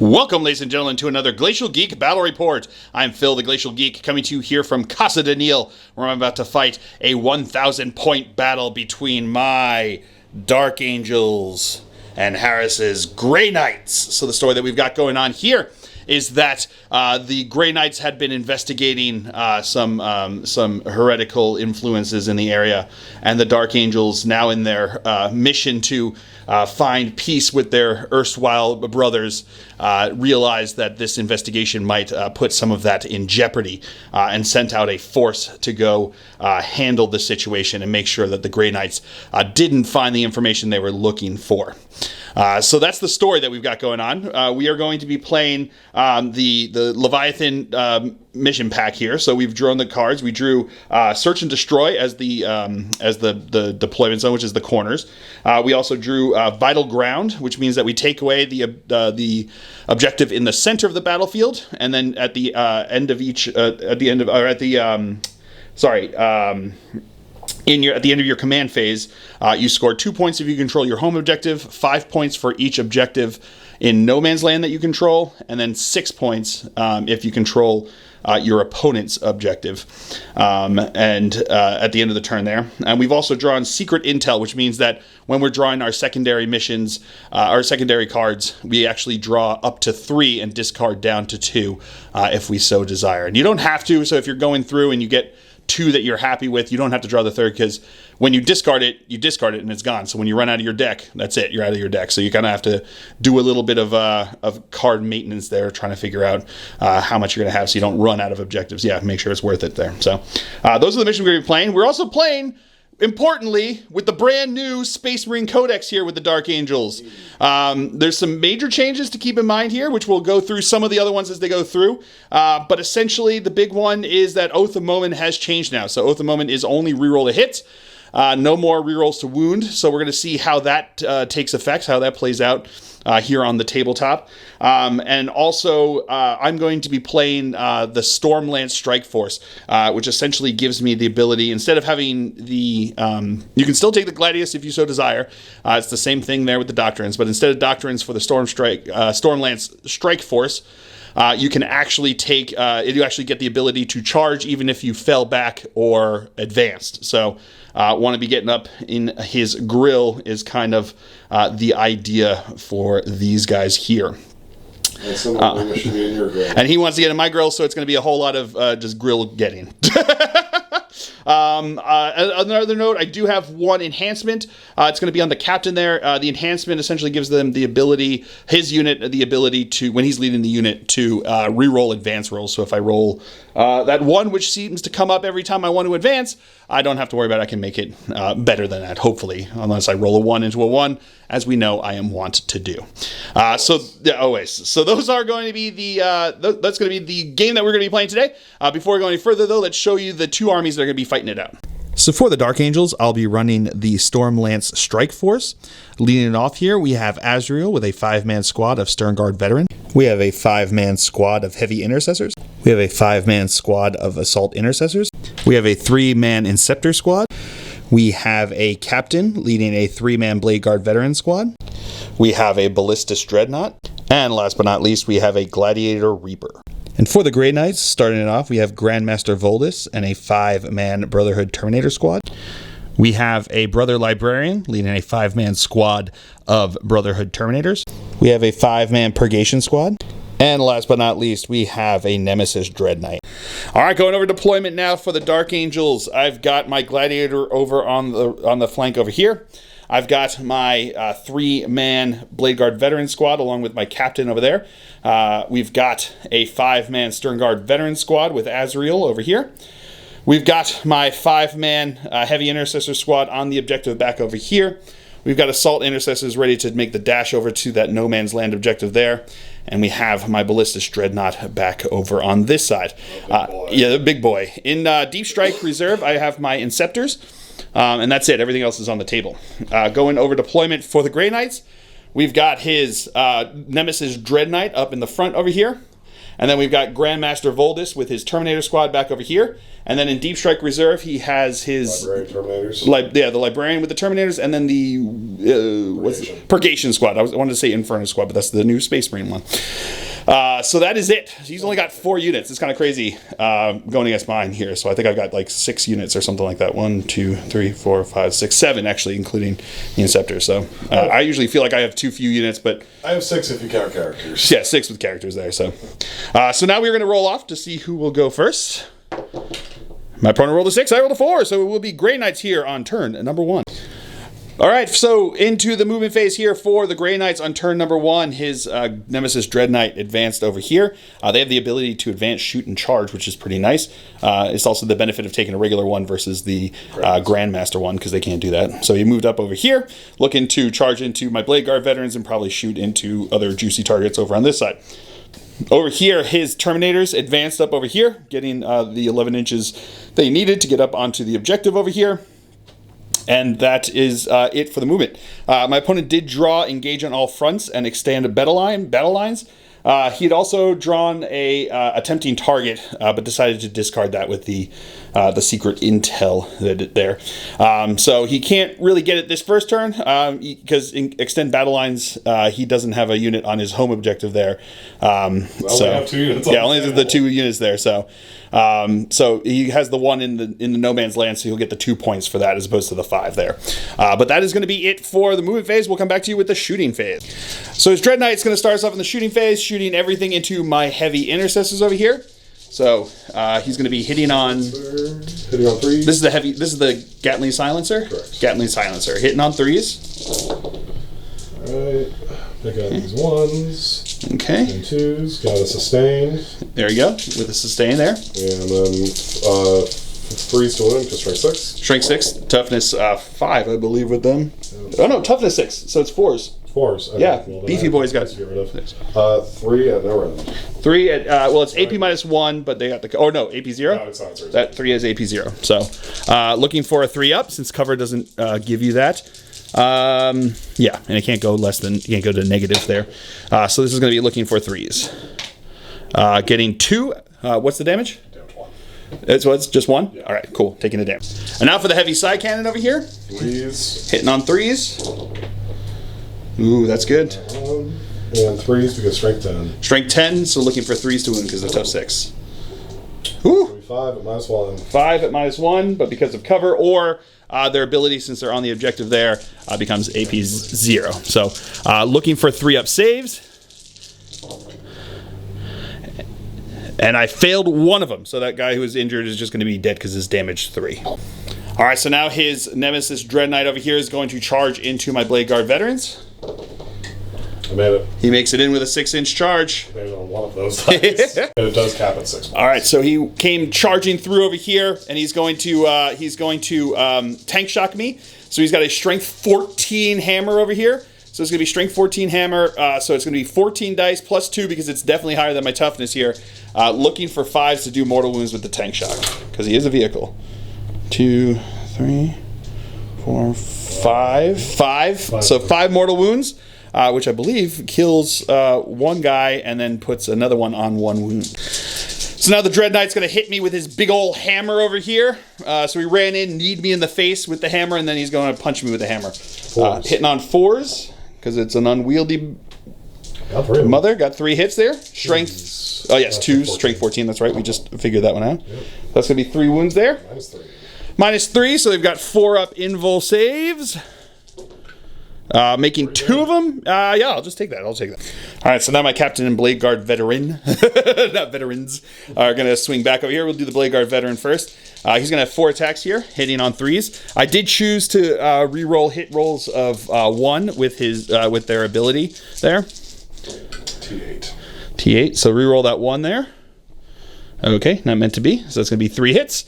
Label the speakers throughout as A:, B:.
A: Welcome, ladies and gentlemen, to another Glacial Geek Battle Report. I'm Phil, the Glacial Geek, coming to you here from Casa de Neil, where I'm about to fight a 1,000-point battle between my Dark Angels and Harris's Grey Knights. So the story that we've got going on here is that the Grey Knights had been investigating some heretical influences in the area, and the Dark Angels, now in their mission to find peace with their erstwhile brothers, realized that this investigation might put some of that in jeopardy, and sent out a force to go handle the situation and make sure that the Grey Knights didn't find the information they were looking for. So that's the story that we've got going on. We are going to be playing the Leviathan mission pack here. So we've drawn the cards. We drew Search and Destroy as the deployment zone, which is the corners. We also drew Vital Ground, which means that we take away the objective in the center of the battlefield, and then at the end of each at the end of your command phase, you score 2 points if you control your home objective, 5 points for each objective in no man's land that you control, and then 6 points if you control your opponent's objective. At the end of the turn there. And we've also drawn Secret Intel, which means that when we're drawing our secondary missions, our secondary cards, we actually draw up to 3 and discard down to 2 if we so desire. And you don't have to, so if you're going through and you get 2 that you're happy with, you don't have to draw the third, because when you discard it and it's gone. So when you run out of your deck, that's it, you're out of your deck. So you kind of have to do a little bit of card maintenance there, trying to figure out how much you're going to have so you don't run out of objectives. Yeah, make sure it's worth it there. So those are the missions we're going to be playing. We're also playing, importantly, with the brand new Space Marine Codex here with the Dark Angels. There's some major changes to keep in mind here, which we'll go through some of the other ones as they go through. But essentially, the big one is that Oath of Moment has changed now. So Oath of Moment is only reroll to hit. No more rerolls to wound. So we're going to see how that takes effect, how that plays out here on the tabletop. And also, I'm going to be playing the Stormlance Strike Force, which essentially gives me the ability, instead of having the... you can still take the Gladius if you so desire. It's the same thing there with the Doctrines, but instead of Doctrines for the Stormlance Strike Force, you can actually take... you actually get the ability to charge even if you fell back or advanced. So... want to be getting up in his grill is kind of the idea for these guys here.
B: And someone should be in your grill.
A: And he wants to get in my grill, so it's going to be a whole lot of just grill getting. Another note, I do have one enhancement. It's going to be on the captain there. The enhancement essentially gives them the ability, his unit, the ability to, when he's leading the unit, to re-roll advance rolls. So if I roll that one, which seems to come up every time I want to advance, I don't have to worry about it. I can make it better than that, hopefully, unless I roll a 1 into a 1, as we know I am wont to do. So those are going to be that's going to be the game that we're going to be playing today. Before we go any further, though, let's show you the 2 armies that are going to be fighting it out. So for the Dark Angels, I'll be running the Stormlance Strike Force. Leading it off here, we have Azrael with a 5-man squad of Stern Guard Veteran. We have a 5-man squad of Heavy Intercessors. We have a 5-man squad of Assault Intercessors. We have a 3-man Inceptor squad. We have a Captain leading a 3-man Blade Guard Veteran squad. We have a Ballistus Dreadnought. And last but not least, we have a Gladiator Reaper. And for the Grey Knights, starting it off, we have Grandmaster Voldus and a 5-man Brotherhood Terminator squad. We have a Brother Librarian leading a 5-man squad of Brotherhood Terminators. We have a 5-man Purgation squad. And last but not least, we have a Nemesis Dread Knight. All right, going over deployment now for the Dark Angels. I've got my Gladiator over on the flank over here. I've got my 3-man Blade Guard Veteran squad along with my captain over there. We've got a 5-man Stern Guard Veteran squad with Azrael over here. We've got my 5-man Heavy Intercessor squad on the objective back over here. We've got Assault Intercessors ready to make the dash over to that No Man's Land objective there. And we have my Ballistus Dreadnought back over on this side. The big boy. In Deep Strike Reserve, I have my Inceptors. And that's it. Everything else is on the table. Going over deployment for the Grey Knights, we've got his Nemesis Dread Knight up in the front over here. And then we've got Grandmaster Voldus with his Terminator squad back over here. And then in Deep Strike Reserve, he has his...
B: Librarian Terminators.
A: The Librarian with the Terminators, and then the... Purgation squad. I wanted to say Inferno squad, but that's the new Space Marine one. So that is it. He's only got 4 units. It's kind of crazy going against mine here. So I think I've got like 6 units or something like that. 1, 2, 3, 4, 5, 6, 7 actually, including the Inceptor. So I usually feel like I have too few units, but...
B: I have 6 if you count characters.
A: Yeah, 6 with characters there. So now we're going to roll off to see who will go first. My opponent rolled a 6, I rolled a 4, so it will be Grey Knights here on turn number 1. All right, so into the movement phase here for the Grey Knights on turn number 1. His Nemesis Dread Knight advanced over here. They have the ability to advance, shoot, and charge, which is pretty nice. It's also the benefit of taking a regular one versus the Grandmaster one, because they can't do that. So he moved up over here, looking to charge into my Blade Guard veterans and probably shoot into other juicy targets over on this side. Over here, his Terminators advanced up over here, getting the 11 inches they needed to get up onto the objective over here. And that is it for the movement. My opponent did draw Engage on All Fronts and extend battle lines. He had also drawn a attempting target, but decided to discard that with the secret intel there. So he can't really get it this first turn because in extend battle lines, he doesn't have a unit on his home objective there.
B: Well, so we have 2 units.
A: Yeah, only the 2 units there. So he has the 1 in the no man's land, so he'll get the 2 points for that as opposed to the 5 there. But that is going to be it for the movement phase. We'll come back to you with the shooting phase. So his Dread Knight's going to start us off in the shooting phase, shooting everything into my heavy intercessors over here. So he's going to be hitting on
B: 3.
A: This is the Gatling Silencer.
B: Correct.
A: Gatling Silencer hitting on 3s.
B: All right. Pick out these 1s.
A: Okay.
B: And 2s. Got a sustain.
A: There you go with a sustain there.
B: And then 3s to win, just strength 6.
A: Strength 6, toughness 5, I believe, with them. Oh no, toughness 6, so it's 4s.
B: 4s. Okay.
A: Yeah,
B: well,
A: beefy boys got.
B: Get rid of. 3 at no round.
A: 3 at well, it's AP -1, but they got the AP 0.
B: No, it's not.
A: That 3 is AP 0. So looking for a 3 up since cover doesn't give you that. Yeah, and it can't go you can't go to negative there. So this is going to be looking for 3s. Getting 2. What's the damage? It's just 1? Yeah. All right, cool. Taking it down. And now for the heavy side cannon over here.
B: 3s.
A: Hitting on 3s. Ooh, that's good.
B: And 3s because strength 10.
A: Strength 10, so looking for 3s to win because they're tough 6. Ooh.
B: 5 at -1.
A: 5 at -1, but because of cover or their ability, since they're on the objective there, becomes AP 0. So looking for 3-up saves. And I failed one of them, so that guy who was injured is just going to be dead because it's damage 3. All right, so now his Nemesis Dread Knight over here is going to charge into my Blade Guard veterans.
B: I made it.
A: He makes it in with a 6-inch charge.
B: I made it on one of those dice. And it does cap at 6 points.
A: All right, so he came charging through over here, and he's going to tank shock me. So he's got a strength 14 hammer over here. So it's going to be strength 14 hammer. So it's going to be 14 dice plus 2 because it's definitely higher than my toughness here. Looking for 5s to do mortal wounds with the tank shock because he is a vehicle. 2, 3, 4, 5. 5. So 5 mortal wounds, which I believe kills 1 guy and then puts another one on 1 wound. So now the Dread Knight's going to hit me with his big old hammer over here. So he ran in, kneed me in the face with the hammer, and then he's going to punch me with the hammer. Hitting on 4s because it's an unwieldy mother. Got 3 hits there. Strength. Oh, yes, 2, strength 14. That's right. We just figured that one out. Yep. That's going to be 3 wounds there. -3, so they've got 4-up invul saves. Making 2 of them. Yeah, I'll just take that. All right, so now my Captain and Blade Guard veteran, not veterans, are going to swing back over here. We'll do the Blade Guard veteran first. He's going to have 4 attacks here, hitting on 3s. I did choose to re-roll hit rolls of 1 with with their ability there. T8, so re-roll that 1 there. Okay, not meant to be. So that's going to be 3 hits.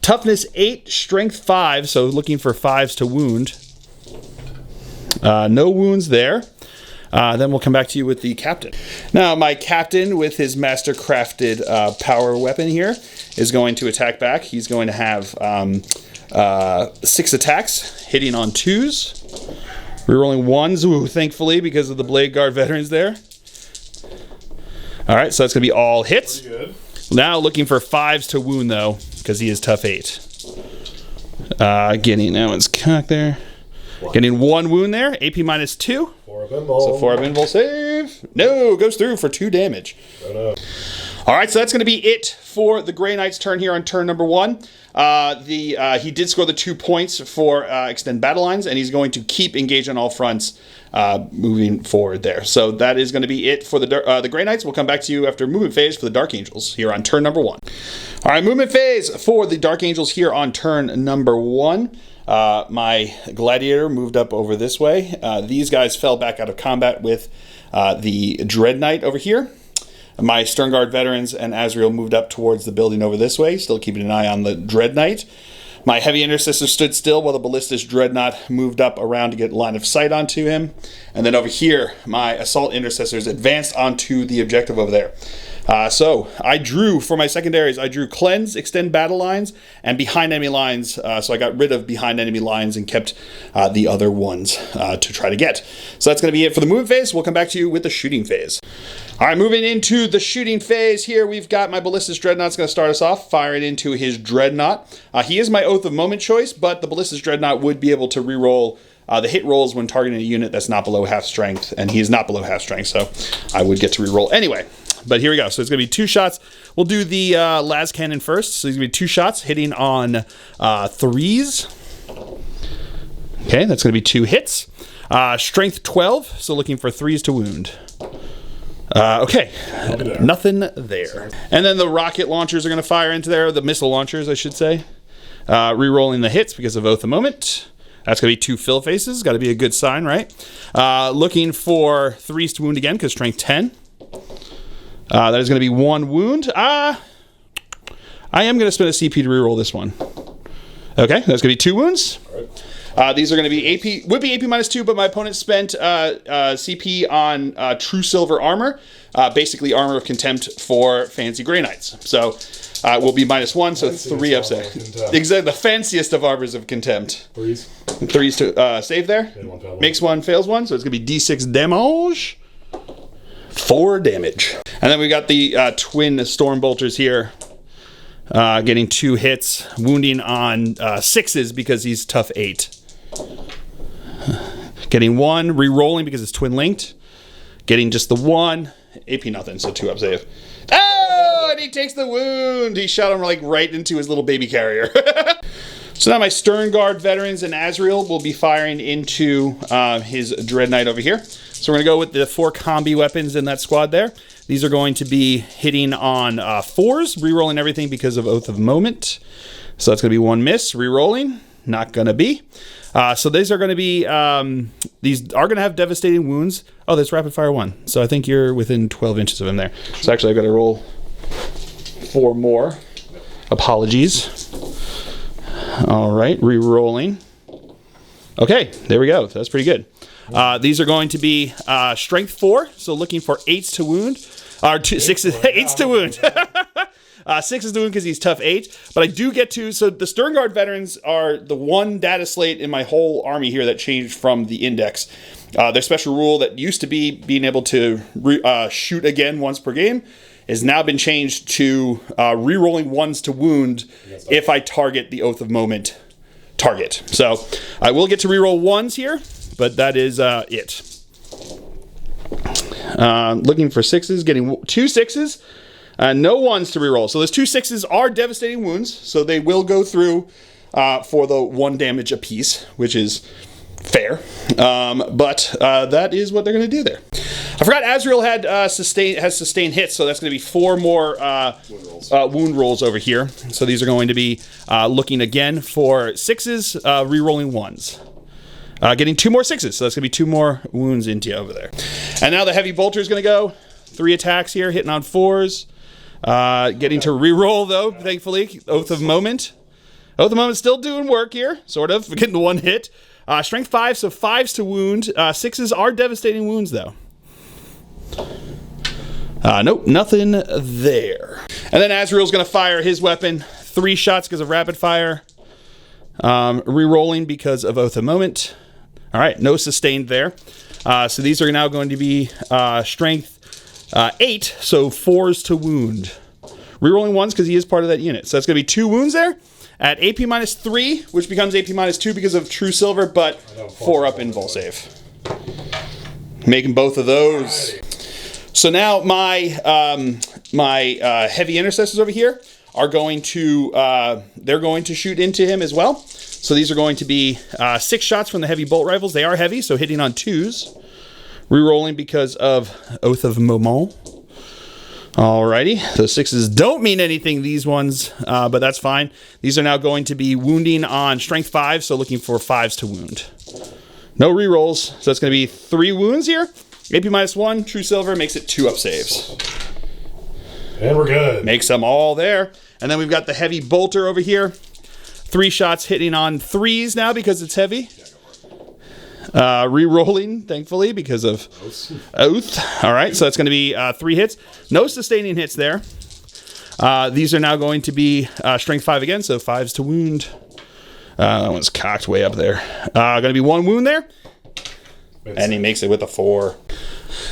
A: Toughness 8, strength 5, so looking for 5s to wound. No wounds there. Then we'll come back to you with the captain. Now, my captain, with his master-crafted power weapon here, is going to attack back. He's going to have 6 attacks, hitting on 2s. Rerolling 1s, ooh, thankfully, because of the Blade Guard veterans there. All right, so that's going to be all hits.
B: Pretty good.
A: Now looking for 5s to wound, though, because he is tough 8. Getting, that one's cocked there. Getting 1 wound there, AP -2.
B: 4 of invul.
A: So 4 of invul save. No, goes through for 2 damage.
B: Oh, no.
A: All right, so that's going to be it for the Grey Knight's turn here on turn number 1. He did score the 2 points for extend battle lines, and he's going to keep engaged on all fronts moving forward there. So that is going to be it for the Grey Knights. We'll come back to you after movement phase for the Dark Angels here on turn number 1. All right, movement phase for the Dark Angels here on turn number 1. My Gladiator moved up over this way. These guys fell back out of combat with the Dread Knight over here. My Sternguard veterans and Azrael moved up towards the building over this way, still keeping an eye on the Dread Knight. My Heavy Intercessor stood still while the Ballistic Dreadnought moved up around to get line of sight onto him. And then over here, my Assault Intercessors advanced onto the objective over there. So I drew, for my secondaries, I drew Cleanse, Extend Battle Lines, and Behind Enemy Lines. So I got rid of Behind Enemy Lines and kept the other ones to try to get. So that's going to be it for the movement phase. We'll come back to you with the shooting phase. All right, moving into the shooting phase here, we've got my Ballistic Dreadnought's going to start us off, firing into his Dreadnought. He is my Oath of Moment choice, but the Ballistic Dreadnought would be able to reroll the hit rolls when targeting a unit that's not below half strength, and he is not below half strength, so I would get to reroll anyway. But here we go. So it's going to be 2 shots. We'll do the las cannon first. So it's going to be 2 shots hitting on 3s. Okay, that's going to be 2 hits. Strength 12, so looking for 3s to wound. Okay, nothing there. And then the rocket launchers are going to fire into there, the missile launchers, I should say. Rerolling the hits because of Oath of Moment. That's going to be 2 fill faces. Got to be a good sign, right? Looking for 3s to wound again because strength 10. That is going to be 1 wound. I am going to spend a CP to reroll this one. Okay, that's going to be 2 wounds. These are going to be AP, would be AP -2, but my opponent spent CP on True Silver Armor, basically Armor of Contempt for Fancy Grey Knights. So it will be -1, so 3 upset. Exactly, the fanciest of Armors of Contempt. 3s to save there. Makes 1, fails 1, so it's going to be D6 damage. 4 damage. And then we got the twin Storm Bolters here. Getting 2 hits, wounding on 6s because he's tough 8. Getting 1, re-rolling because it's twin linked. Getting just the 1, AP nothing, so 2 up save. Oh, and he takes the wound. He shot him like right into his little baby carrier. So now my Sternguard veterans and Azrael will be firing into his Dread Knight over here. So we're going to go with the 4 combi weapons in that squad there. These are going to be hitting on 4s, re-rolling everything because of Oath of Moment. So that's going to be 1 miss, re-rolling, not going to be. So these are going to be, these are going to have devastating wounds. Oh, that's rapid fire 1. So I think you're within 12 inches of him there. So actually I've got to roll 4 more. Apologies. All right, re-rolling. Okay, there we go. That's pretty good. These are going to be strength 4, so looking for 8s to wound. 8s to wound. 6s to wound because he's tough 8. But I do get to, so the Sternguard veterans are the one data slate in my whole army here that changed from the index. Their special rule that used to be being able to shoot again once per game has now been changed to re-rolling 1s to wound if I target the Oath of Moment target. So I will get to re-roll 1s here, but that is it. Looking for 6s, getting 2 6s, no 1s to re-roll. So those 2 6s are devastating wounds, so they will go through for the 1 damage apiece, which is fair. But that is what they're going to do there. I forgot Azrael has sustained hits, so that's going to be 4 more wound rolls over here. So these are going to be looking again for 6s, re-rolling 1s. Getting 2 more 6s, so that's going to be 2 more wounds into you over there. And now the heavy bolter is going to go. 3 attacks here, hitting on 4s. Getting to re-roll, though, thankfully. Oath of Moment. Oath of Moment still doing work here, sort of. Getting the 1 hit. Strength 5, so 5s to wound. 6s are devastating wounds, though. Nope, nothing there. And then Azrael's going to fire his weapon. 3 shots because of rapid fire. Re-rolling because of Oath of Moment. All right, no sustained there. So these are now going to be strength 8, so 4s to wound. Rerolling 1s because he is part of that unit. So that's going to be 2 wounds there at AP -3, which becomes AP -2 because of True Silver, but 4 up in Vol Save. Making both of those. So now my heavy intercessors over here are going to they're going to shoot into him as well. So these are going to be 6 shots from the heavy bolt rifles. They are heavy, so hitting on 2s. Rerolling because of Oath of Moment. Alrighty, those 6s don't mean anything, these ones, but that's fine. These are now going to be wounding on Strength 5, so looking for 5s to wound. No rerolls, so it's going to be 3 wounds here. AP -1, True Silver makes it 2 up saves.
B: And we're good.
A: Makes them all there. And then we've got the heavy bolter over here. 3 shots hitting on 3s now because it's heavy. Re-rolling, thankfully, because of Oath. All right, so that's going to be 3 hits. No sustaining hits there. These are now going to be Strength 5 again, so 5s to wound. That one's cocked way up there. Going to be 1 wound there. And he makes it with a 4.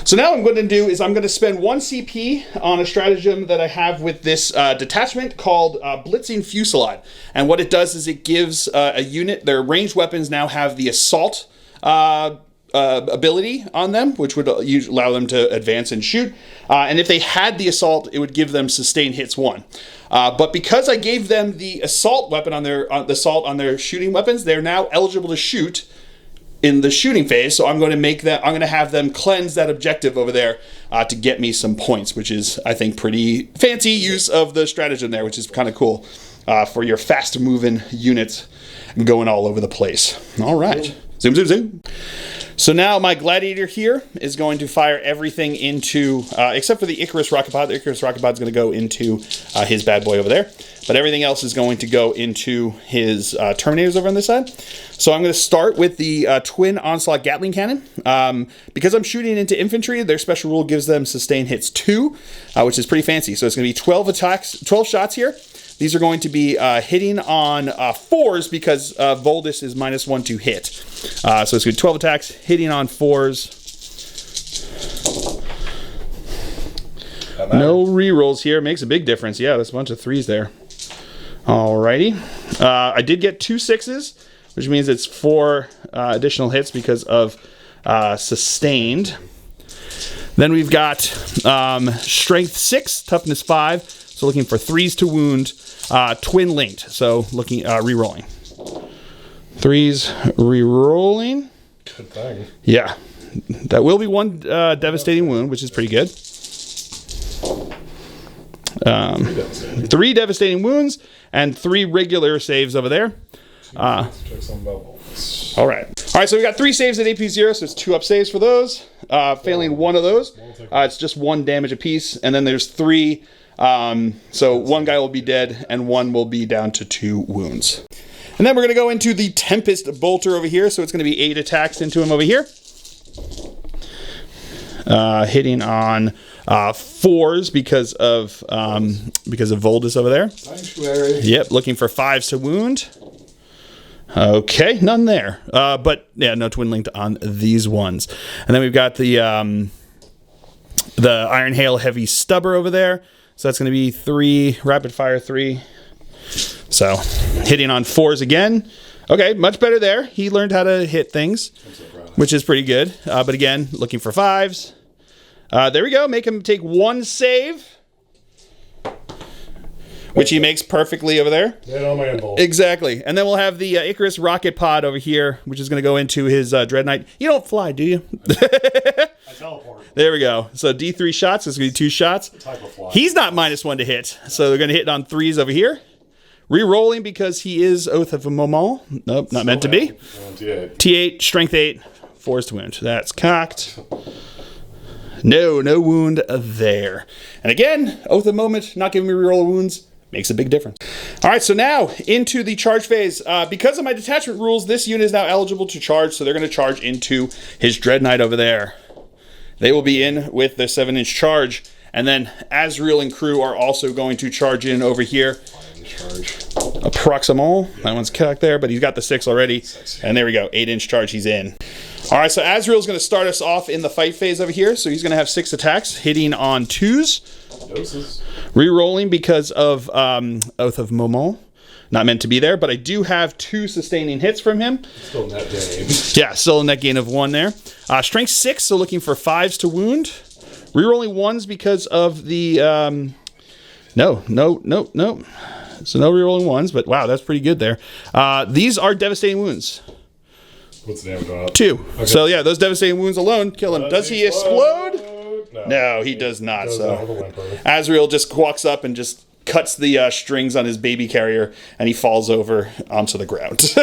A: So now what I'm going to do is I'm going to spend 1 CP on a stratagem that I have with this detachment called Blitzing Fusillade. And what it does is it gives a unit, their ranged weapons now have the assault ability on them, which would allow them to advance and shoot. And if they had the assault, it would give them sustained hits 1. But because I gave them the assault weapon on their assault on their shooting weapons, they're now eligible to shoot in the shooting phase. So I'm going to make that. I'm going to have them cleanse that objective over there to get me some points, which is, I think, pretty fancy use of the stratagem there, which is kind of cool for your fast moving units going all over the place. All right. Zoom, zoom, zoom. So now my Gladiator here is going to fire everything into, except for the Icarus rocket pod. The Icarus rocket pod is going to go into his bad boy over there. But everything else is going to go into his Terminators over on this side. So I'm going to start with the Twin Onslaught Gatling Cannon. Because I'm shooting into infantry, their special rule gives them sustained hits 2, which is pretty fancy. So it's going to be 12 attacks, 12 shots here. These are going to be hitting on 4s because Voldus is -1 to hit. So it's going to be 12 attacks, hitting on 4s. No rerolls here. Makes a big difference. Yeah, there's a bunch of 3s there. Alrighty. I did get 2 6s, which means it's 4 additional hits because of sustained. Then we've got Strength 6, Toughness 5. So looking for 3s to wound, twin linked. So looking re-rolling. 3s re-rolling.
B: Good thing.
A: Yeah, that will be 1 devastating wound, which is pretty good. 3 devastating wounds and 3 regular saves over there.
B: Check some bubbles.
A: All right. So we got 3 saves at AP0, so it's 2 up saves for those. Failing 1 of those, it's just 1 damage apiece, and then there's 3. So 1 guy will be dead and 1 will be down to 2 wounds. And then we're going to go into the Tempest Bolter over here. So it's going to be 8 attacks into him over here. Hitting on 4s because of Voldus over there.
B: Sanctuary.
A: Yep, looking for 5s to wound. Okay, none there. But yeah, no twin linked on these ones. And then we've got the Iron Hail Heavy Stubber over there. So that's going to be 3 rapid fire 3. So hitting on 4s again. Okay, much better there. He learned how to hit things, which is pretty good. But again, looking for 5s. There we go. Make him take 1 save, which he makes perfectly over there. Exactly. And then we'll have the Icarus rocket pod over here, which is going to go into his Dread Knight. You don't fly, do you?
B: I teleport.
A: There we go. So D3 shots. It's going to be 2 shots. He's not -1 to hit. So they're going to hit on 3s over here. Re-rolling because he is Oath of a Moment. Nope, not meant to be. T8, Strength 8, 4s to wound. That's cocked. No wound there. And again, Oath of Moment, not giving me reroll wounds. Makes a big difference. All right, so now into the charge phase. Because of my detachment rules, this unit is now eligible to charge, so they're going to charge into his Dread Knight over there. They will be in with the 7-inch charge. And then Azrael and crew are also going to charge in over here. A proximal. That one's cocked there, but he's got the 6 already. And there we go. 8-inch charge. He's in. All right, so Azrael's going to start us off in the fight phase over here. So he's going to have 6 attacks, hitting on 2s.
B: Doses.
A: Rerolling because of Oath of Momon. Not meant to be there, but I do have 2 sustaining hits from him.
B: Still net gain.
A: Yeah, still a net gain of 1 there. Strength 6, so looking for 5s to wound. Rerolling 1s because of the... No. So no rerolling 1s, but wow, that's pretty good there. These are devastating wounds.
B: What's the damage on it?
A: 2. Okay. So yeah, those devastating wounds alone kill him. Does he explode?
B: No,
A: he does not. So Azrael just walks up and just cuts the strings on his baby carrier, and he falls over onto the ground.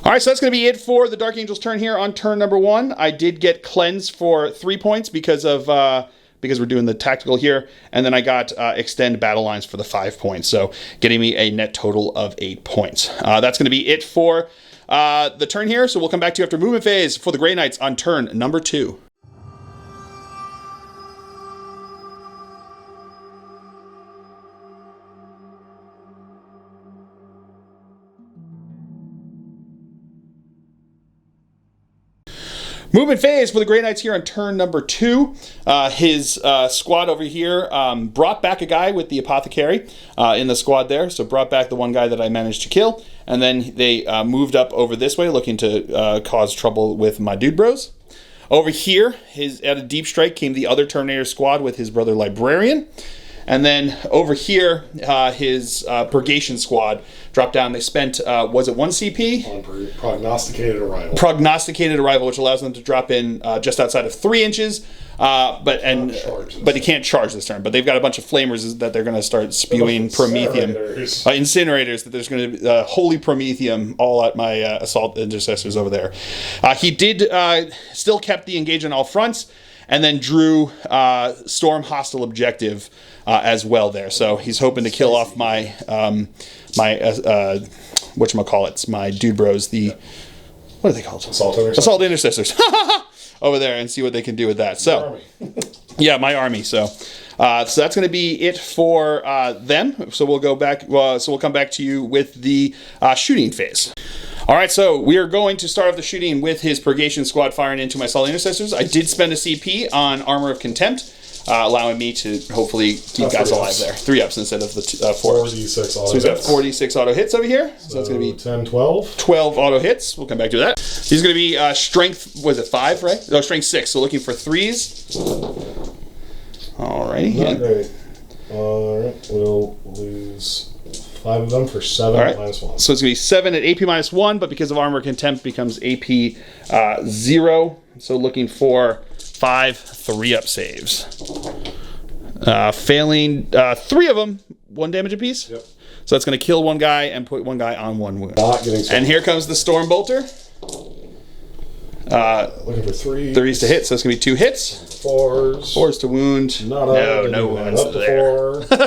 A: All right, so that's going to be it for the Dark Angel's turn here on turn number 1. I did get cleanse for 3 points because we're doing the tactical here, and then I got extend battle lines for the 5 points, so getting me a net total of 8 points. That's going to be it for the turn here, so we'll come back to you after movement phase for the Grey Knights on turn number 2. Movement phase for the Grey Knights here on turn number 2. His squad over here brought back a guy with the apothecary in the squad there. So brought back the one guy that I managed to kill. And then they moved up over this way looking to cause trouble with my dude bros. Over here, at a deep strike came the other Terminator squad with his brother Librarian. And then over here, his Purgation squad dropped down. They spent, was it 1 CP?
B: On prognosticated arrival.
A: Prognosticated arrival, which allows them to drop in just outside of 3 inches. But he can't charge this turn. But they've got a bunch of flamers that they're going to start spewing promethium. Incinerators, that there's going to be holy promethium all at my assault intercessors over there. He did still kept the engage on all fronts, and then drew storm hostile objective as well there. So he's hoping to kill off my whatchamacallits, my dude bros, what are they called? Assault intercessors. Over there, and see what they can do with that. So yeah, my army. So that's going to be it for them. So we'll go back. So we'll come back to you with the shooting phase. All right, so we are going to start off the shooting with his Purgation squad firing into my Assault Intercessors. I did spend a CP on Armor of Contempt, allowing me to hopefully keep guys alive there. 3 ups instead of the 4.
B: 46 auto
A: so we've got 46 auto hits over here. So that's going to be
B: 10, 12.
A: 12 auto hits. We'll come back to that. He's going to be strength, was it 5, right? No, strength 6. So looking for 3s. All right.
B: Not great. All right, we'll lose 5 of them for 7
A: right.
B: minus 1.
A: So it's going to be 7 at AP minus 1, but because of Armor Contempt becomes AP 0. So looking for 5 3-up saves. Failing 3 of them, 1 damage apiece.
B: Yep.
A: So that's going to kill 1 guy and put 1 guy on 1 wound.
B: Not getting
A: and here comes the Storm Bolter.
B: Looking for 3s.
A: 3s to hit, so it's going to be 2 hits.
B: 4s.
A: 4s to wound. No wounds there.
B: 4.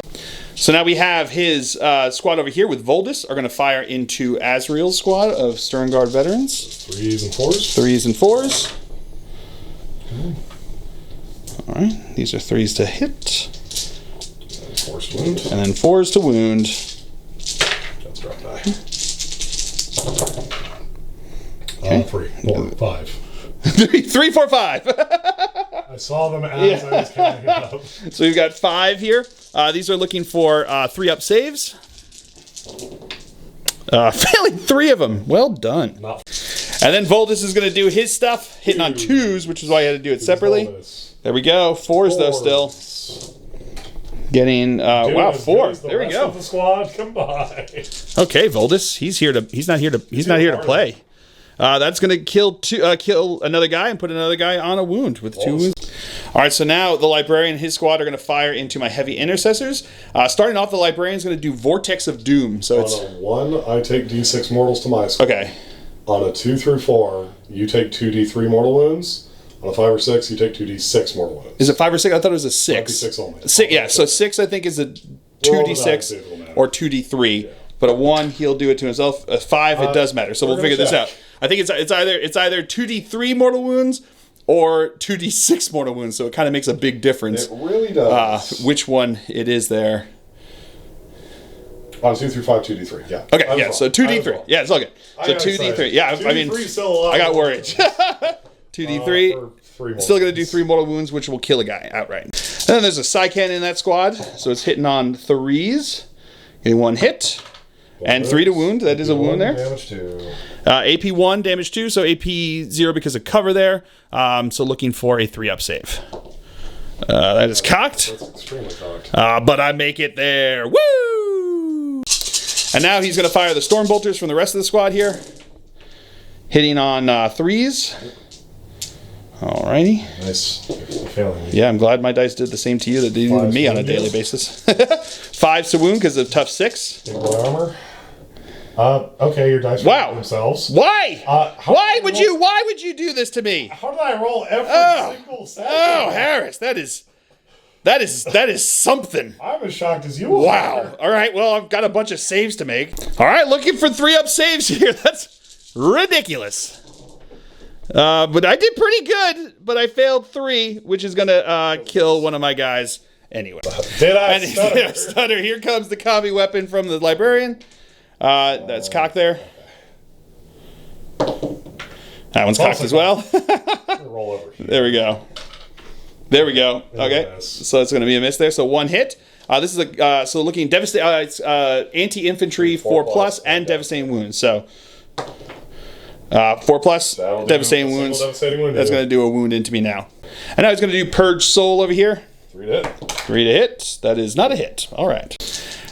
A: So now we have his squad over here with Voldus are going to fire into Azrael's squad of Sternguard veterans.
B: 3s and 4s.
A: 3s and 4s. All right, these are 3s to hit.
B: 4s to wound.
A: And then 4s to wound.
B: Let's drop die.
A: Okay.
B: 3, 4, 5.
A: 3, 4, 5.
B: I saw them as I was counting up.
A: So we've got 5 here. These are looking for 3-up saves. Failing 3 of them. Well done. And then Voldus is going to do his stuff, hitting on 2s, which is why I had to do it separately. There we go. 4s though still. Getting wow, 4. There we go.
B: The squad, come by.
A: Okay, Voldus. He's not here to play. That's going to kill another guy and put another guy on a wound with 2 wounds. All right, so now the Librarian and his squad are going to fire into my Heavy Intercessors. Starting off, the Librarian is going to do Vortex of Doom. So it's
B: on a 1, I take D6 mortals to my squad.
A: Okay.
B: On a 2 through 4, you take 2d3 mortal wounds. On a 5 or 6, you take 2d6 mortal wounds.
A: Is it 5 or 6? I thought it was a 6.
B: 6 only.
A: 6, yeah, so 6 I think is a 2d6 or 2d3. Yeah. But a 1, he'll do it to himself. A 5, it does matter. So we'll figure this out. I think it's either 2d3 mortal wounds or 2d6 mortal wounds. So it kind of makes a big difference.
B: It really does.
A: Which one it is there.
B: On 2 through 5, 2d3. Yeah.
A: Okay, yeah, so 2d3. Yeah, it's all good. So 2d3. Yeah, I mean, I got worried. 2d3. Still going to do 3 mortal wounds, which will kill a guy outright. And then there's a side cannon in that squad, so it's hitting on 3s. Getting 1 hit. And 3 to wound. That is a wound there.
B: Damage 2.
A: AP 1, damage 2, so AP 0 because of cover there. So looking for a 3-up save. That is cocked.
B: That's extremely cocked.
A: But I make it there. Woo! And now he's going to fire the storm bolters from the rest of the squad here. Hitting on 3s. Alrighty.
B: Nice. Failing.
A: Yeah, I'm glad my dice did the same to you that they do to me on a daily basis. 5s to wound because of tough 6.
B: Big boy armor. Okay, your dice roll themselves.
A: Why? Why would you do this to me?
B: How did I roll every single set?
A: Oh, Harris, that is something.
B: I'm as shocked as you are.
A: Wow. All right, well, I've got a bunch of saves to make. All right, looking for 3-up saves here. That's ridiculous. But I did pretty good, but I failed 3, which is going to kill one of my guys anyway.
B: Did I stutter?
A: Stutter. Here comes the combi weapon from the librarian. That's cocked there. That one's cocked as well.
B: Roll over here.
A: There we go. There we go. Okay, so it's going to be a miss there. So 1 hit. This is a so looking devastating. It's anti-infantry 4+ and devastating wounds. So 4+ devastating wounds. That's going to do a wound into me now. And now he's going to do purge soul over here.
B: 3 to hit.
A: 3 to hit. That is not a hit. All right.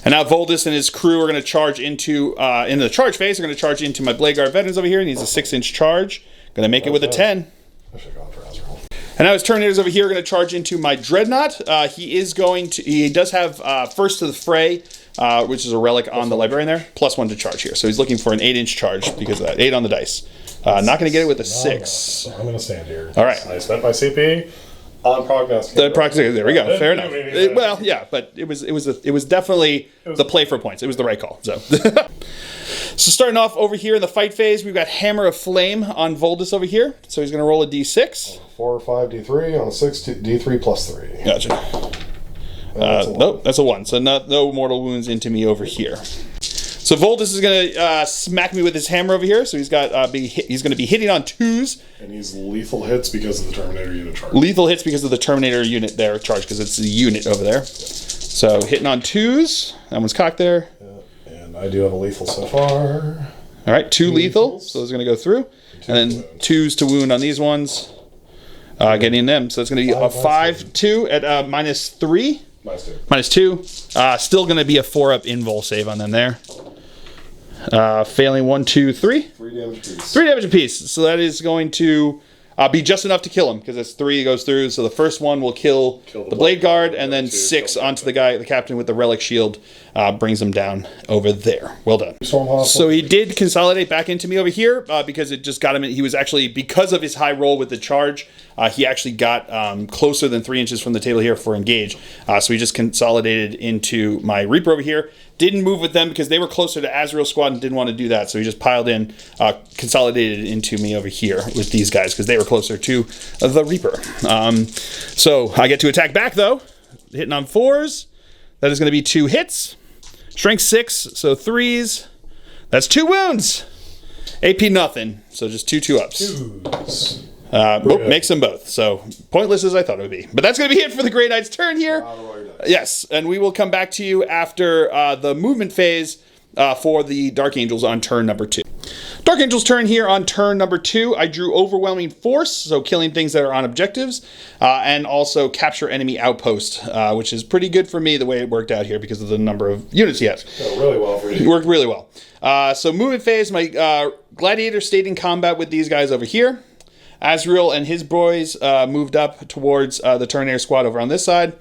A: And now Voldus and his crew are going to charge into in the charge phase. They're going to charge into my Blade Guard veterans over here. He needs a 6-inch charge. Going to make it with a 10.
B: I should have gone for Azrael.
A: And now his Terminators over here are going to charge into my Dreadnought. He does have first to the fray, which is a relic on the librarian there, +1 to charge here. So he's looking for an 8-inch charge because of that. 8 on the dice. Not going to get it with a 6.
B: So I'm going to stand here.
A: All right.
B: I spent my CP on prognosticator.
A: There we go. Fair enough. Well, yeah, but it was definitely the play for points. It was the right call. So. So starting off over here in the fight phase, we've got Hammer of Flame on Voldus over here. So he's going to roll a d6.
B: 4 or 5 d3 on a 6 d3 +3.
A: Gotcha. Nope, that's a 1. So no mortal wounds into me over here. So Voldus is going to smack me with his hammer over here. So he's got he's going to be hitting on 2s.
B: And he's lethal hits because of the Terminator unit charge.
A: Lethal hits because of the Terminator unit there charge because it's a unit over there. So hitting on 2s. That one's cocked there.
B: And I do have a lethal so far.
A: All right, 2 lethal. So it's going to go through. And then 2s to wound on these ones. Getting them. So it's going to be a 5-2 at -3. -2. Still going to be a 4-up invul save on them there. Failing 1, 2, 3.
B: 3 damage apiece.
A: 3 damage apiece. So that is going to be just enough to kill him because that's 3 goes through. So the first one will kill the Blade Guard, and then 6 onto the captain with the relic shield, brings him down over there. Well done. So he did consolidate back into me over here because it just got him. He was actually, because of his high roll with the charge, he actually got closer than 3 inches from the table here for engage. So he just consolidated into my Reaper over here. Didn't move with them because they were closer to Azrael's squad and didn't want to do that. So he just piled in, consolidated into me over here with these guys because they were closer to the Reaper. So I get to attack back though, hitting on 4s. That is going to be 2 hits. Strength 6, so 3s. That's 2 wounds. AP nothing, so just 2 2-ups. Makes them both. So pointless as I thought it would be. But that's going to be it for the Grey Knight's turn here. Yes, and we will come back to you after the movement phase for the Dark Angels on turn number 2. Dark Angel's turn here on turn number 2. I drew Overwhelming Force, so killing things that are on objectives, and also Capture Enemy Outpost, which is pretty good for me the way it worked out here because of the number of units he has.
B: Really well for you.
A: It worked really well. So movement phase, my Gladiator stayed in combat with these guys over here. Azrael and his boys moved up towards the Terminator squad over on this side.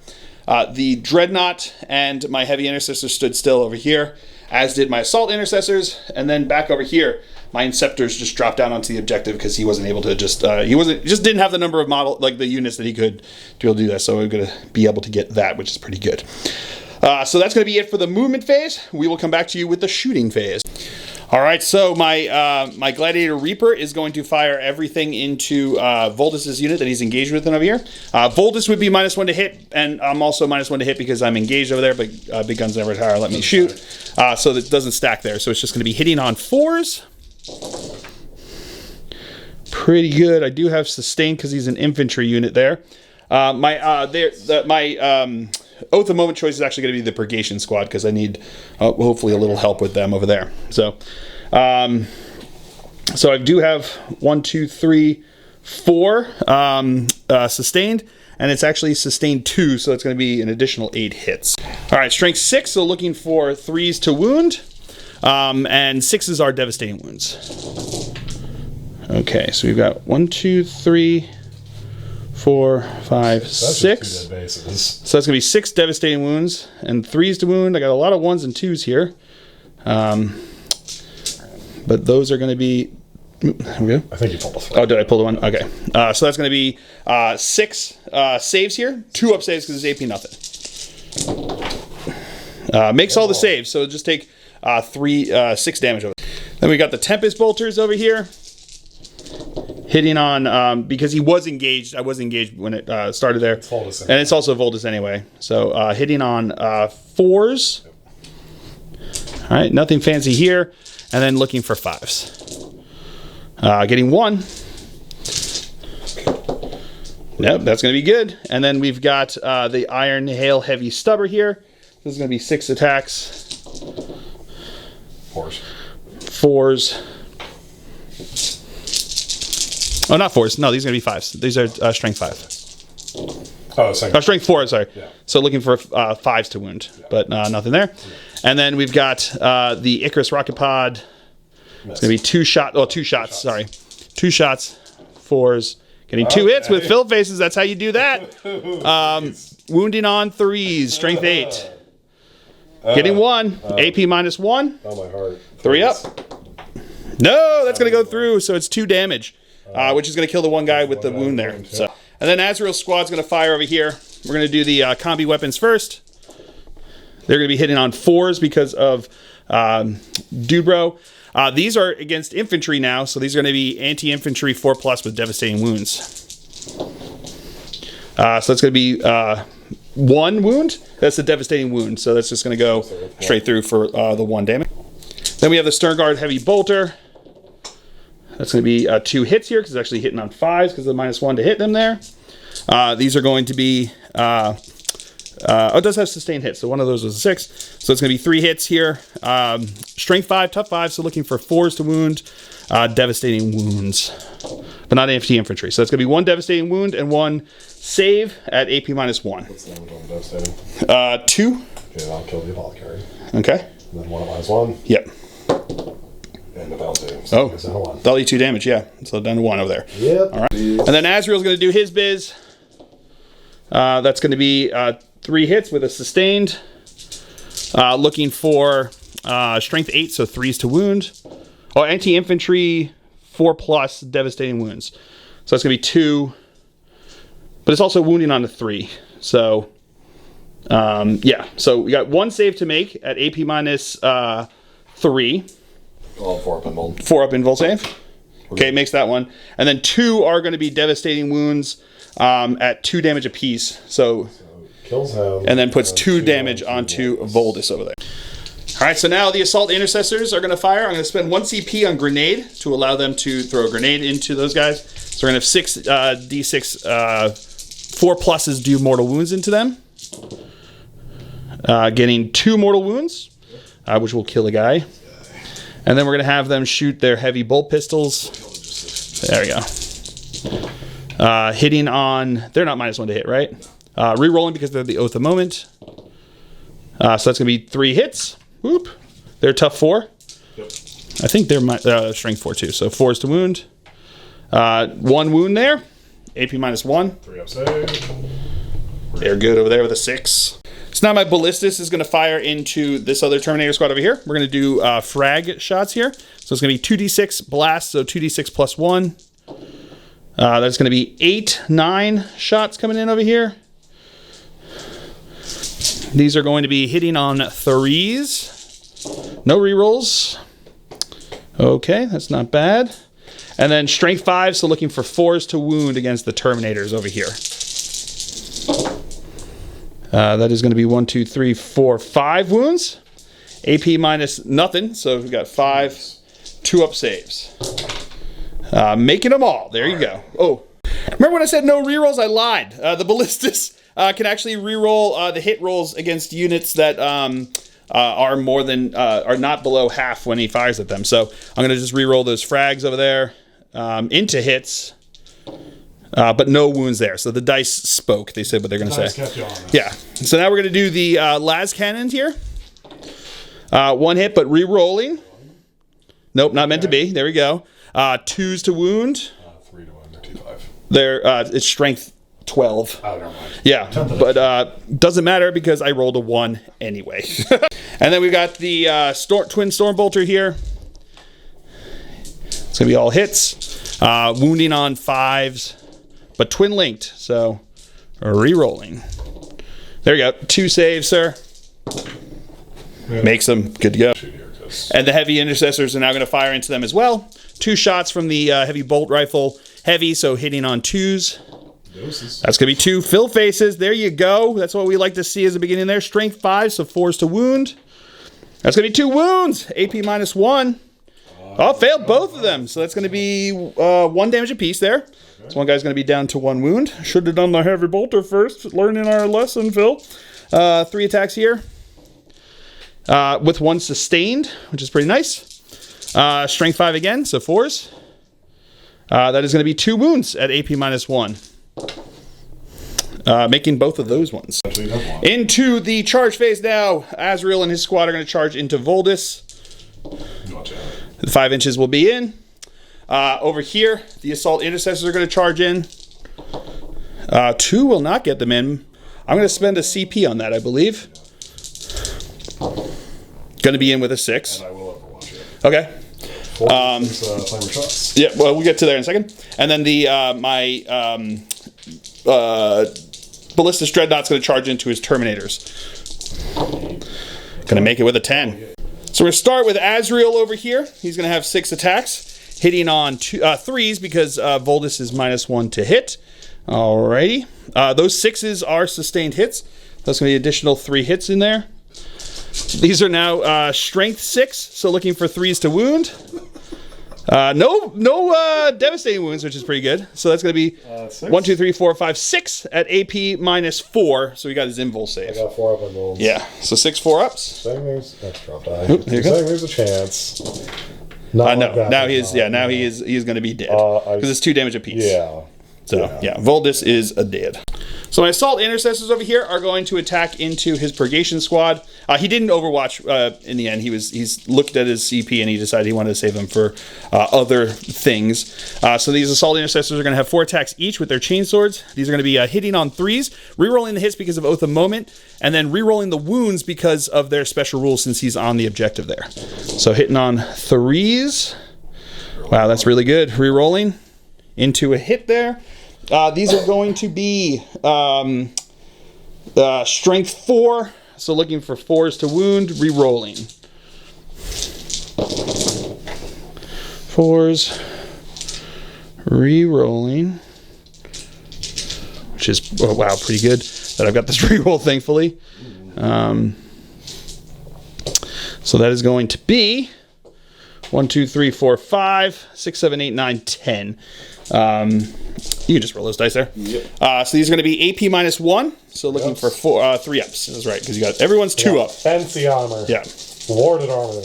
A: The Dreadnought and my Heavy Intercessors stood still over here, as did my Assault Intercessors. And then back over here, my Inceptors just dropped down onto the objective because he wasn't able to just didn't have the number of the units that he could to be able to do that. So we're going to be able to get that, which is pretty good. So that's going to be it for the movement phase. We will come back to you with the shooting phase. All right, so my Gladiator Reaper is going to fire everything into Voldus' unit that he's engaged with over here. Voldus would be -1 to hit, and I'm also -1 to hit because I'm engaged over there, but Big Guns Never Retire let me shoot. So that doesn't stack there, so it's just going to be hitting on 4s. Pretty good. I do have sustain because he's an infantry unit there. My Oath of Moment choice is actually going to be the Purgation Squad because I need hopefully a little help with them over there. So, so I do have 1, 2, 3, 4 sustained, and it's actually sustained 2, so it's going to be an additional 8 hits. All right, strength 6, so looking for 3s to wound, and 6s are devastating wounds. Okay, so we've got 1, 2, 3. 4, 5, 6. So that's going to be 6 devastating wounds and 3s to wound. I got a lot of 1s and 2s here. But those are going to be... There we go.
B: I think you pulled a 3.
A: Oh, did I pull the 1? Okay. So that's going to be 6 saves here. 2 up saves because it's AP nothing. Makes all the saves, so just take 6 damage over. Then we got the Tempest Bolters over here. Hitting on, because he was engaged. I was engaged when it started there. It's Voldus anyway. And it's also Voldus anyway. So hitting on 4s. All right, nothing fancy here. And then looking for 5s. Getting 1. Yep, that's going to be good. And then we've got the Iron Hail Heavy Stubber here. This is going to be 6 attacks. 4s. Oh, not 4s. No, these are going to be 5s. These are strength 5.
B: Oh,
A: strength 4, sorry.
B: Yeah.
A: So looking for 5s to wound, but nothing there. And then we've got the Icarus Rocket Pod. It's going to be 2 shots. Oh, 2 shots, sorry. 2 shots, 4s. Getting 2 hits with fill faces. That's how you do that. Wounding on 3s, strength 8. Getting 1, AP -1.
B: Oh, my heart.
A: 3 up. No, that's going to go through, so it's 2 damage. Which is going to kill the one guy with the wound there. So, and then Azrael's squad's going to fire over here. We're going to do the combi weapons first. They're going to be hitting on 4s because of Dubro. These are against infantry now, so these are going to be anti-infantry 4+ with devastating wounds. So that's going to be 1 wound. That's a devastating wound, so that's just going to go straight through for the 1 damage. Then we have the Sternguard Heavy Bolter. That's going to be 2 hits here because it's actually hitting on 5s because of the -1 to hit them there. These are going to be... it does have sustained hits, so one of those was a 6. So it's going to be 3 hits here. Strength 5, tough 5, so looking for 4s to wound. Devastating wounds, but not anti-infantry. So it's going to be 1 devastating wound and 1 save at AP -1.
B: What's the number on devastating?
A: 2.
B: Okay, I'll kill the Apothecary.
A: Okay.
B: And then 1 at -1.
A: Yep.
B: And the penalty. So it's down to 1.
A: That'll do 2 damage, yeah. So down to 1 over there.
B: Yep.
A: All right. And then Azrael's going to do his biz. That's going to be 3 hits with a sustained. Looking for strength 8, so 3s to wound. Oh, anti-infantry 4+ devastating wounds. So that's going to be 2. But it's also wounding on the 3. So, yeah. So we got 1 save to make at AP -3.
B: Oh, 4 up invul.
A: 4 up invul save. Okay, makes that one. And then 2 are going to be devastating wounds at 2 damage apiece. So
B: kills him.
A: And then puts 2 damage onto Voldus over there. All right, so now the Assault Intercessors are going to fire. I'm going to spend 1 CP on Grenade to allow them to throw a grenade into those guys. So we're going to have 6 D6 4+ do mortal wounds into them. Getting 2 mortal wounds, which will kill a guy. And then we're going to have them shoot their heavy bolt pistols. There we go. Hitting on... They're not -1 to hit, right? Rerolling because they're the Oath of Moment. So that's going to be 3 hits. Whoop. They're tough 4.
B: Yep.
A: I think they're strength 4 too. So 4s to wound. 1 wound there. AP -1.
B: 3 up save.
A: They're good over there with a 6. So now my Ballistus is going to fire into this other Terminator squad over here. We're going to do frag shots here. So it's going to be 2d6 blast, so 2d6 plus 1. That's going to be 8, 9 shots coming in over here. These are going to be hitting on 3s. No rerolls. Okay, that's not bad. And then strength 5, so looking for 4s to wound against the Terminators over here. That is going to be 1, 2, 3, 4, 5 wounds. AP minus nothing, so we've got 5 2-up saves. Making them all. There you go. Oh, remember when I said no rerolls? I lied. The Ballistas can actually reroll the hit rolls against units that are more than are not below half when he fires at them. So I'm going to just reroll those frags over there into hits. But no wounds there. So the dice spoke. They said what they're going to say.
B: Kept you honest.
A: Yeah. So now we're going to do the las cannons here. 1 hit, but re-rolling. Nope, not meant to be. There we go. 2s to wound.
B: 3 to 1 or 2 5.
A: There, it's strength 12.
B: Oh, never mind.
A: Yeah, but doesn't matter because I rolled a 1 anyway. And then we've got the twin Stormbolter here. It's gonna be all hits. Wounding on 5s, but twin linked, so re-rolling. There you go. 2 saves, sir.
B: Yeah.
A: Makes them good to go. And the heavy intercessors are now going to fire into them as well. 2 shots from the heavy bolt rifle. Heavy, so hitting on 2s.
B: Doses.
A: That's going to be 2 fill faces. There you go. That's what we like to see as a beginning there. Strength 5, so 4s to wound. That's going to be 2 wounds. AP minus 1. Oh, failed both of them. So that's going to be 1 damage apiece there. Okay. So one guy's going to be down to 1 wound. Should have done the heavy bolter first. Learning our lesson, Phil. 3 attacks here. With 1 sustained, which is pretty nice. Strength 5 again, so 4s. That is going to be 2 wounds at AP minus 1. Making both of those ones. Into the charge phase now. Azrael and his squad are going to charge into Voldus. The 5 inches will be in. Over here, the assault intercessors are going to charge in. 2 will not get them in. I'm going to spend a CP on that, I believe. Going to be in with a 6.
B: And I will overwatch it.
A: Okay.
B: 4 flamer shots.
A: Yeah, well, we'll get to there in a second. And then the my Ballistas Dreadnought's going to charge into his Terminators. Going to make it with a 10. So we're going to start with Azrael over here. He's going to have 6 attacks, hitting on 3s because Voldus is minus 1 to hit. Alrighty. Those 6s are sustained hits. That's going to be additional 3 hits in there. These are now strength 6, so looking for 3s to wound. No devastating wounds, which is pretty good. So that's going to be 1, 2, 3, 4, 5, 6 at AP minus 4. So we got his invul save.
B: I got 4 up on rolls.
A: Yeah, so 6 4-ups.
B: Saying there's drop die.
A: Oop, there you go.
B: Saying there's a chance. Not
A: No,
B: like
A: now he's going to be dead because it's 2 damage apiece.
B: Yeah.
A: So yeah, Voldus is a dead. So my assault intercessors over here are going to attack into his purgation squad. He didn't overwatch in the end. He's looked at his CP and he decided he wanted to save them for other things. So these assault intercessors are going to have 4 attacks each with their chainswords. These are going to be hitting on 3s, rerolling the hits because of Oath of Moment, and then rerolling the wounds because of their special rules since he's on the objective there. So hitting on 3s. Wow, that's really good. Rerolling into a hit there. These are going to be strength 4, so looking for 4s to wound, re-rolling. 4s, re-rolling, which is, oh, wow, pretty good that I've got this re-roll, thankfully. So that is going to be 1, 2, 3, 4, 5, 6, 7, 8, 9, 10. You can just roll those dice there. Yep. So these are going to be AP minus 1. So looking for 3 ups. That's right, because you got everyone's 2 up.
B: Fancy armor.
A: Yeah.
B: Warded armor.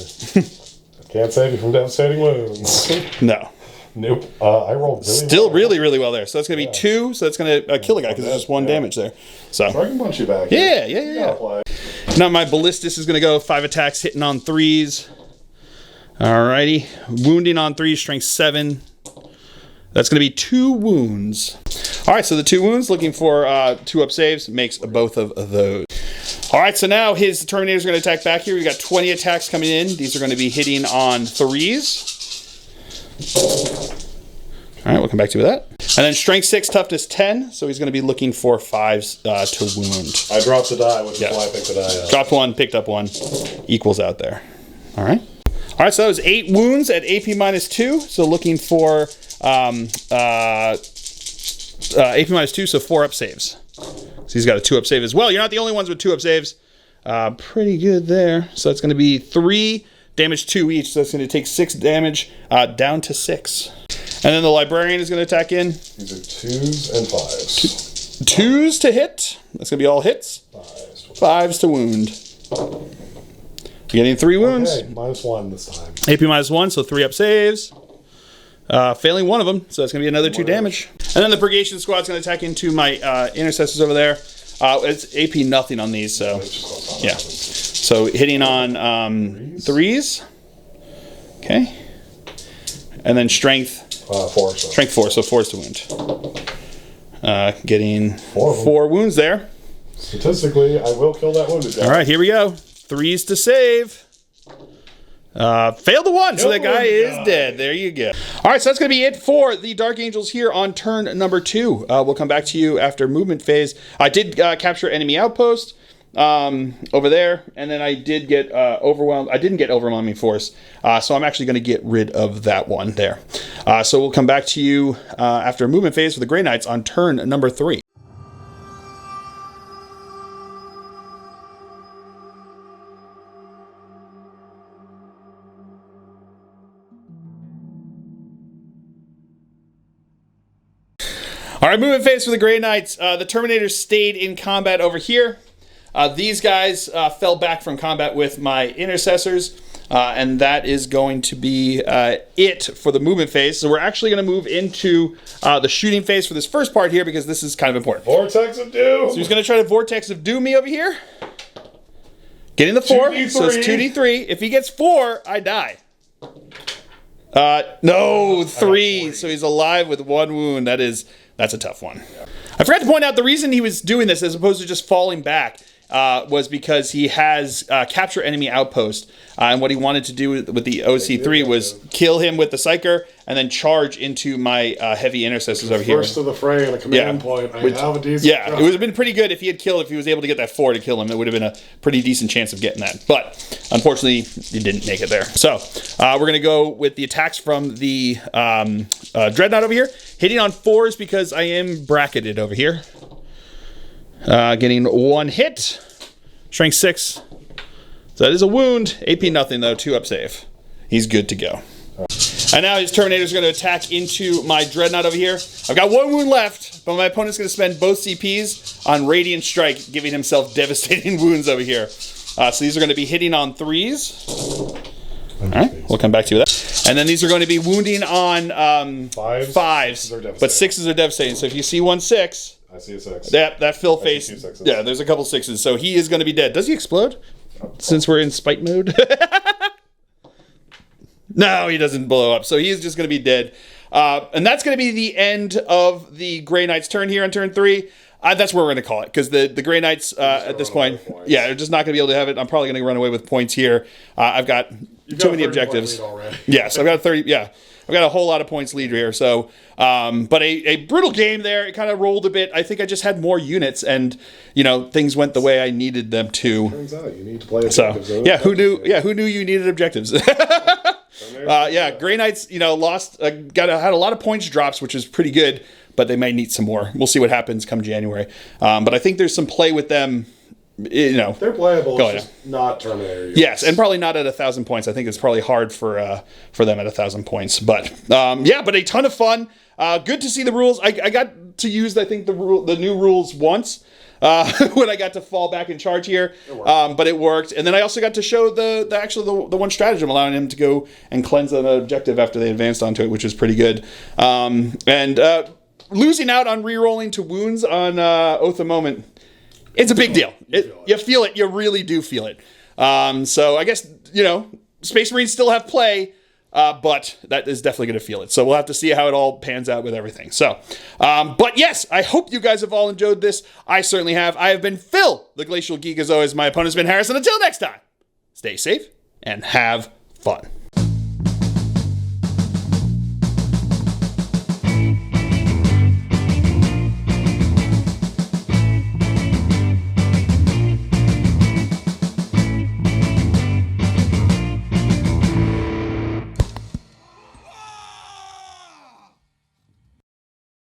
B: Can't save you from devastating wounds.
A: No.
B: Nope. I rolled really
A: Still
B: well.
A: really well there. So that's going to be 2. So that's going to kill a guy because there's just 1 damage there. So
B: I can punch you back.
A: Yeah. Now my Ballistas is going to go 5 attacks hitting on 3s. Alrighty. Wounding on 3, strength 7. That's going to be 2 wounds. All right, so the 2 wounds, looking for 2-up saves, makes both of those. All right, so now his Terminators are going to attack back here. We've got 20 attacks coming in. These are going to be hitting on 3s. All right, we'll come back to that. And then strength 6, toughness 10. So he's going to be looking for 5s to wound.
B: I dropped the die, which is why I picked the die up.
A: Dropped 1, picked up 1. Equals out there. All right. All right, so that was 8 wounds at AP -2. So looking for AP -2, so 4 up saves. So he's got a 2 up save as well. You're not the only ones with 2 up saves. Pretty good there. So that's going to be 3 damage 2 each. So that's going to take 6 damage down to 6. And then the librarian is going to attack in.
B: These are 2s and 5s.
A: 2s to hit. That's going to be all hits. 5s to wound. You're getting 3 wounds.
B: Okay, -1 this time.
A: AP -1, so 3 up saves. Failing one of them, so that's going to be another 2 damage. And then the purgation squad's going to attack into my intercessors over there. It's AP nothing on these, so yeah. So hitting on 3s. Okay. And then strength.
B: 4. So.
A: Strength 4, so 4s to wound. Getting 4 wounds there.
B: Statistically, I will kill that wounded guy.
A: All right, here we go. 3s to save. Failed the 1, so that guy is dead. There you go. All right, so that's going to be it for the Dark Angels here on turn number 2. We'll come back to you after movement phase. I did capture enemy outpost over there, and then I did get overwhelmed. I didn't get overwhelming force, so I'm actually going to get rid of that one there. So we'll come back to you after movement phase for the Grey Knights on turn number 3. All right, movement phase for the Grey Knights. The Terminators stayed in combat over here. These guys fell back from combat with my intercessors, and that is going to be it for the movement phase. So we're actually going to move into the shooting phase for this first part here because this is kind of important.
B: Vortex of Doom.
A: So he's going to try to Vortex of Doom me over here. Getting the 4,
B: 2d3.
A: so it's 2d3. If he gets 4, I die. No, 3. So he's alive with 1 wound. That's a tough one. Yeah. I forgot to point out the reason he was doing this as opposed to just falling back was because he has capture enemy outpost. And what he wanted to do with the OC3 was kill him with the Psyker and then charge into my heavy intercessors over here.
B: First to the fray and a command point. I have a decent
A: Yeah, it would have been pretty good if he had killed, if he was able to get that 4 to kill him. It would have been a pretty decent chance of getting that. But unfortunately, he didn't make it there. So we're going to go with the attacks from the Dreadnought over here. Hitting on 4s because I am bracketed over here. Getting 1 hit. Strength 6. So that is a wound. AP nothing though, 2 up save. He's good to go. And now his Terminator's going to attack into my Dreadnought over here. I've got 1 wound left, but my opponent's going to spend both CPs on Radiant Strike, giving himself devastating wounds over here. So these are going to be hitting on 3s. All right, we'll come back to that. And then these are going to be wounding on 5s, but 6s are devastating. So if you see 1 6,
B: I see a 6.
A: That Phil face. Yeah, there's a couple 6s. So he is going to be dead. Does he explode? Since we're in spite mode. No, he doesn't blow up. So he's just going to be dead. And that's going to be the end of the Grey Knights' turn here on turn 3. That's what we're going to call it, because the Grey Knights at this point, yeah, they're just not going to be able to have it. I'm probably going to run away with points here. I've got too many objectives. Yes, I've got 30. Yeah, I've got a whole lot of points lead here. So, but a brutal game there. It kind of rolled a bit. I think I just had more units, and things went the way I needed them to.
B: Turns out you need to play objectives.
A: So yeah, who knew? Yeah, who knew you needed objectives? Yeah, Grey Knights, lost. Had a lot of points drops, which is pretty good. But they may need some more. We'll see what happens come January. But I think there's some play with them. They're
B: playable. It's just not Terminator.
A: Yes, and probably not at 1,000 points. I think it's probably hard for them at 1,000 points. But yeah, but a ton of fun. Good to see the rules. I got to use the new rules once when I got to fall back in charge here. But it worked. And then I also got to show the one stratagem allowing him to go and cleanse an objective after they advanced onto it, which was pretty good. Losing out on re-rolling to wounds on Oath of Moment, it's a big deal. You feel it. You really do feel it. So I guess, Space Marines still have play, but that is definitely going to feel it. So we'll have to see how it all pans out with everything. So, but yes, I hope you guys have all enjoyed this. I certainly have. I have been Phil, the Glacial Geek, as always. My opponent's been Harris. And until next time, stay safe and have fun.